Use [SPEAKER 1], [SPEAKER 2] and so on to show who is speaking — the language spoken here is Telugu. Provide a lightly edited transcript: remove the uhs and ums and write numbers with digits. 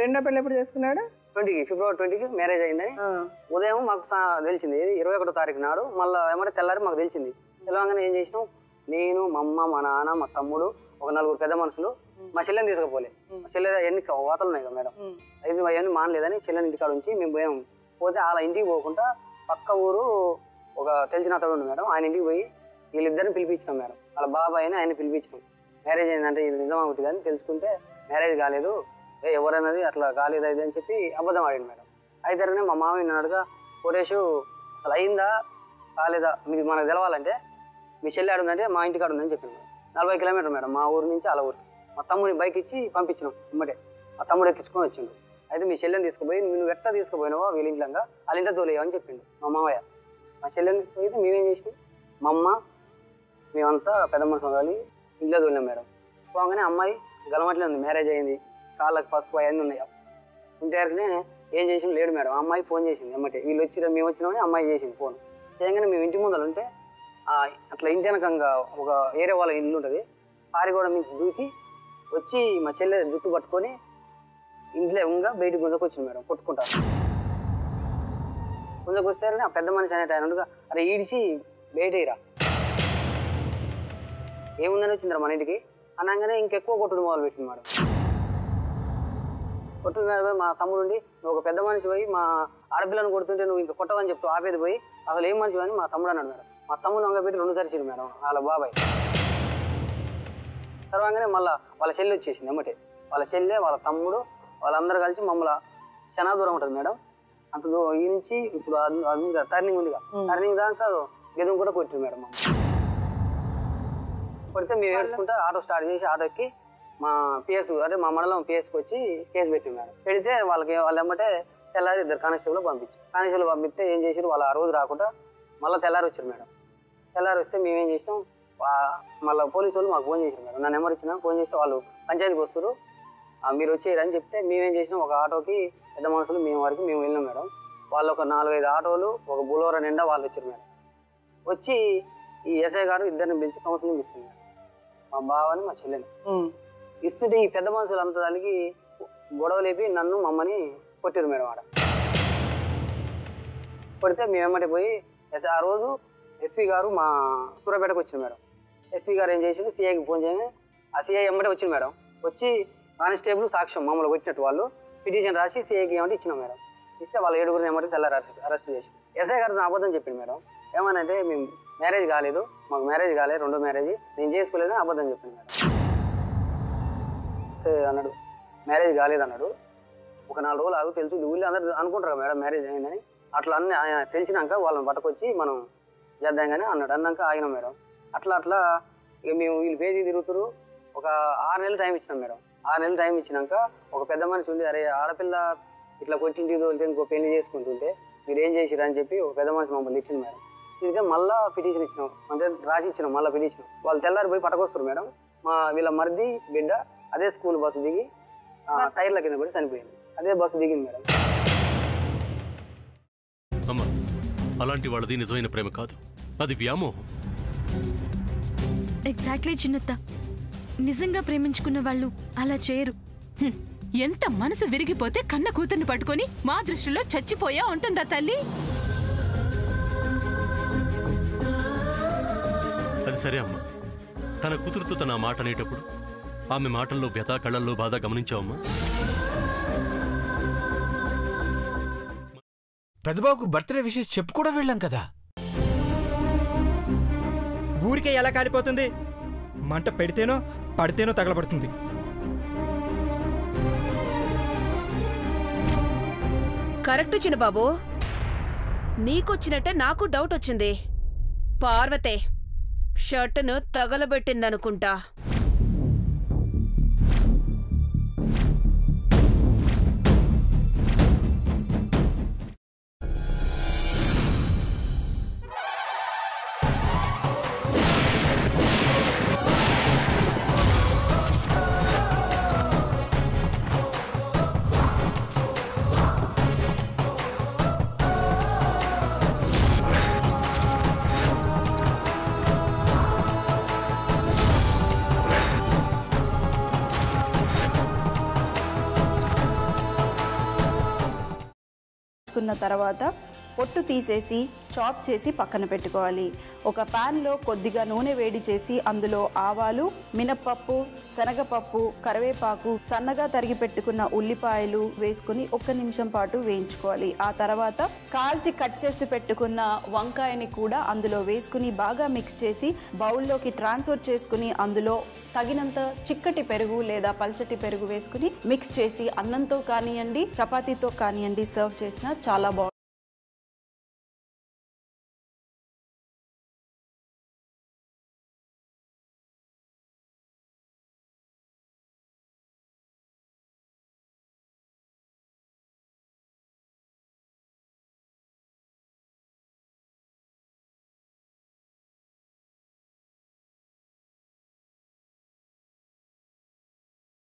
[SPEAKER 1] రెండో పెళ్లి ఎప్పుడు చేసుకున్నాడు?
[SPEAKER 2] 20కి ఫిబ్రవరి 20కి మ్యారేజ్ అయిందని ఉదయం మాకు తెలిసింది. 21వ తారీఖు నాడు మళ్ళీ ఏమంటే తెల్లారి మాకు తెలిసింది. తెలవగానే ఏం చేసినాం, నేను మా అమ్మ మా నాన్న మా తమ్ముడు ఒక 4 పెద్ద మనుషులు మా చెల్లెని తీసుకుపోలే. మా చెల్లె ఎన్ని వాతలు ఉన్నాయి కదా మేడం, అయితే అవన్నీ మానలేదని చెల్లెని ఇంటికాడ ఉంచి మేము పోయాం. పోతే వాళ్ళ ఇంటికి పోకుండా పక్క ఊరు ఒక తెలిసిన అతడు ఉండు మేడం, ఆయన ఇంటికి పోయి వీళ్ళిద్దరిని పిలిపించినాం మేడం. వాళ్ళ బాబాయ్ అని ఆయన పిలిపించినాం. మ్యారేజ్ అయిందంటే ఇది నిజం అవుతుంది అని తెలుసుకుంటే మ్యారేజ్ కాలేదు, ఎవరన్నది అట్లా కాలేదు అది అని చెప్పి అబద్ధం ఆడింది మేడం. అయితేనే మా మామయ్య నన్నుగా కోటేషు అసలు అయిందా కాలేదా మీకు మనకు తెలవాలంటే మీ చెల్లి ఆడుందంటే మా ఇంటికాడ ఉందని చెప్పింది మేడం. 40 కిలోమీటర్ మేడం మా ఊరు నుంచి అలా ఊరు. మా తమ్ముడిని బైక్ ఇచ్చి పంపించినాం ఇమ్మటే. మా తమ్ముడు ఎక్కించుకొని వచ్చిండు. అయితే మీ చెల్లెని తీసుకుపోయి నువ్వు ఎట్లా తీసుకుపోయినావో వీళ్ళ ఇంట్లోగా వాళ్ళ ఇంట్లో తోలేవని చెప్పిండు మా మామయ్య. మా చెల్లెని అయితే మేమేం చేసినాం, మా అమ్మ మేమంతా పెద్ద మనుషులు కావాలి ఇంట్లో తోలినాం మేడం. పోగానే అమ్మాయి గలమట్లే ఉంది, మ్యారేజ్ అయింది, కాళ్ళకి పసుపు అవన్నీ ఉన్నాయి. ఇంటనే ఏం చేసింది లేడు మేడం. అమ్మాయి ఫోన్ చేసింది ఎమ్మటే, వీళ్ళు వచ్చి మేము వచ్చినామని అమ్మాయి చేసింది ఫోన్ చేయగానే మేము ఇంటి ముందర ఉంటే అట్లా ఇంటి వెనకంగా ఒక ఏరే వాళ్ళ ఇల్లు ఉంటుంది, పారిగోడ నుంచి దూకి వచ్చి మా చెల్లె జుట్టు పట్టుకొని ఇంట్లో ఉంగా బయటికి గుంజకొచ్చింది మేడం కొట్టుకుంటారు. గుంజకొస్తారని ఆ పెద్ద మనిషి అనేట ఆయన అరే ఈడిచి బయటరా ఏముందని వచ్చిందిరా మన ఇంటికి అనగానే ఇంకెక్కువ కొట్టుడు మొదలు పెట్టింది మేడం. కొట్టుడు మీద మా తమ్ముడు ఉండి నువ్వు ఒక పెద్ద మనిషి పోయి మా ఆడపిల్లను కొడుతుంటే నువ్వు ఇంకా కొట్టవని చెప్తూ ఆపేది పోయి అసలు ఏం మనిషి అని మా తమ్ముడు అన్నాడు మేడం. మా తమ్ముడు వంగపెట్టి 2 తరిచిండు మేడం వాళ్ళ బాబాయ్. తర్వాతనే మళ్ళీ వాళ్ళ చెల్లి వచ్చేసింది ఎమ్మటే. వాళ్ళ చెల్లె వాళ్ళ తమ్ముడు వాళ్ళందరూ కలిసి మమ్మల్ని చాలా దూరం ఉంటుంది మేడం. అంత ఈ నుంచి ఇప్పుడు టర్నింగ్ ఉందిగా, టర్నింగ్ దాకా గెదుము కూడా కొట్టింది మేడం. కొడితే మేము ఏడుచుకుంటా ఆటో స్టార్ట్ చేసి ఆటో ఎక్కి మా పిఎస్ అంటే మా మండలం పిఎస్కి వచ్చి కేసు పెట్టింది మేడం. పెడితే వాళ్ళు ఎమ్మటే తెల్లారి 2 కానిస్టేబుల్ పంపిస్తే ఏం చేసారు వాళ్ళు ఆ రోజు రాకుండా మళ్ళీ తెల్లారి వచ్చారు మేడం. తెల్లారి వస్తే మేమేం చేసినాం, మళ్ళీ పోలీసు వాళ్ళు మాకు ఫోన్ చేశారు మేడం. నా నెంబర్ ఇచ్చినా ఫోన్ చేస్తే వాళ్ళు పంచాయతీకి వస్తారు మీరు వచ్చేయరని చెప్తే మేమేం చేసినాం, ఒక ఆటోకి పెద్ద మనుషులు మేము వెళ్ళినాం మేడం. వాళ్ళు ఒక 4-5 ఆటోలు ఒక బులోరా నిండా వాళ్ళు వచ్చారు మేడం. వచ్చి ఈ ఎస్ఐ గారు ఇద్దరిని పిలిచి కౌన్సిలింగ్ ఇస్తుంది మేడం, మా బావని మా చెల్లెని ఇస్తుంటే ఈ పెద్ద మనుషులు అంత దానికి గొడవ లేపి నన్ను మమ్మని కొట్టారు మేడం. ఆడ కొడితే మేము ఎమ్మటి పోయి ఆ రోజు ఎస్పీ గారు మా సూర్యాపేటకు వచ్చింది మేడం. ఎస్పీ గారు ఏం చేసిండు సిఐకి ఫోన్ చేయగానే ఆ సిఐ ఎమ్మటే వచ్చింది మేడం. వచ్చి కానిస్టేబుల్ సాక్ష్యం మమ్మల్ని వచ్చినట్టు వాళ్ళు పిటిషన్ రాసి సిఐకి ఏమంటే ఇచ్చినాం మేడం. ఇస్తే వాళ్ళ 7గురిని ఏమంటే తెల్లారి అరెస్ట్ చేసి ఎస్ఐ గారు అబద్ధం చెప్పింది మేడం. ఏమనంటే మేము మ్యారేజ్ కాలేదు, మాకు మ్యారేజ్ కాలేదు, 2వ మ్యారేజ్ నేను చేసుకోలేదని అబద్ధం చెప్పింది మేడం. అన్నాడు మ్యారేజ్ కాలేదు అన్నాడు. ఒక 4 రోజులు ఆగు తెలుసు ఊళ్ళో అందరూ అనుకుంటారు మేడం మ్యారేజ్ అయిందని. అట్లా అన్నీ తెలిసినాక వాళ్ళని పట్టుకొచ్చి మనం చేద్దాం కానీ అన్నాడు. అన్నాక ఆగినాం మేడం. అట్లా ఇక మేము వీళ్ళు పేజీ తిరుగుతారు. ఒక 6 నెలలు టైం ఇచ్చినాం మేడం. 6 నెలలు టైం ఇచ్చినాక ఒక పెద్ద మనిషి ఉండి అరే ఆడపిల్ల ఇట్లా కొట్టింటికి తోలితే ఇంకో పెళ్లి చేసుకుంటుంటే మీరు ఏం చేసిరా అని చెప్పి ఒక పెద్ద మనిషి మమ్మల్ని ఇచ్చింది మేడం. ఇదికే మళ్ళీ పిటిషన్ ఇచ్చినాం, అంటే రాసి ఇచ్చినాం మళ్ళీ పిటిషన్. వాళ్ళు తెల్లారి పోయి పట్టుకొస్తారు మేడం. వీళ్ళ మరిది బిడ్డ అదే స్కూల్ బస్సు దిగి టైర్ల కింద పడి చనిపోయింది. అదే బస్సు దిగింది మేడం.
[SPEAKER 3] అమ్మా అలాంటి వాళ్ళది నిజమైన ప్రేమ కాదు, అది వ్యామోహం.
[SPEAKER 4] ఎగ్జాక్ట్లీ చిన్నత్త, నిజంగా ప్రేమించుకున్న వాళ్ళు అలా చేయరు.
[SPEAKER 5] ఎంత మనసు విరిగిపోతే కన్న కూతుర్ని పట్టుకొని మా దృష్టిలో చచ్చిపోయా ఉంటుందా తల్లి?
[SPEAKER 3] అది సరే అమ్మా, తన కూతురుతో తన మాట అనేటప్పుడు ఆమె మాటల్లో వ్యథ కళ్ళల్లో బాధ గమనించావమ్మా?
[SPEAKER 6] పెద్దబాబుకు బర్త్డే విషెస్ చెప్పు కూడా వెళ్ళాం కదా.
[SPEAKER 7] ఊరికే ఎలా కాలిపోతుంది? మంట పెడితేనో పడితేనో తగలబడుతుంది.
[SPEAKER 8] కరెక్ట్ చిన్నబాబు, నీకొచ్చినట్టే నాకు డౌట్ వచ్చింది. పార్వతే షర్టును తగలబెట్టిందనుకుంటా.
[SPEAKER 1] కున్న తర్వాత పొట్టు తీసేసి చాప్ చేసి పక్కన పెట్టుకోవాలి. ఒక ప్యాన్లో కొద్దిగా నూనె వేడి చేసి అందులో ఆవాలు, మినప్పప్పు, శనగపప్పు, కరివేపాకు, సన్నగా తరిగి పెట్టుకున్న ఉల్లిపాయలు వేసుకుని 1 నిమిషం పాటు వేయించుకోవాలి. ఆ తర్వాత కాల్చి కట్ చేసి పెట్టుకున్న వంకాయని కూడా అందులో వేసుకుని బాగా మిక్స్ చేసి బౌల్లోకి ట్రాన్స్ఫర్ చేసుకుని అందులో తగినంత చిక్కటి పెరుగు లేదా పల్చటి పెరుగు వేసుకుని మిక్స్ చేసి అన్నంతో కానివ్వండి, చపాతీతో కానివ్వండి సర్వ్ చేసినా చాలా బాగుంటుంది.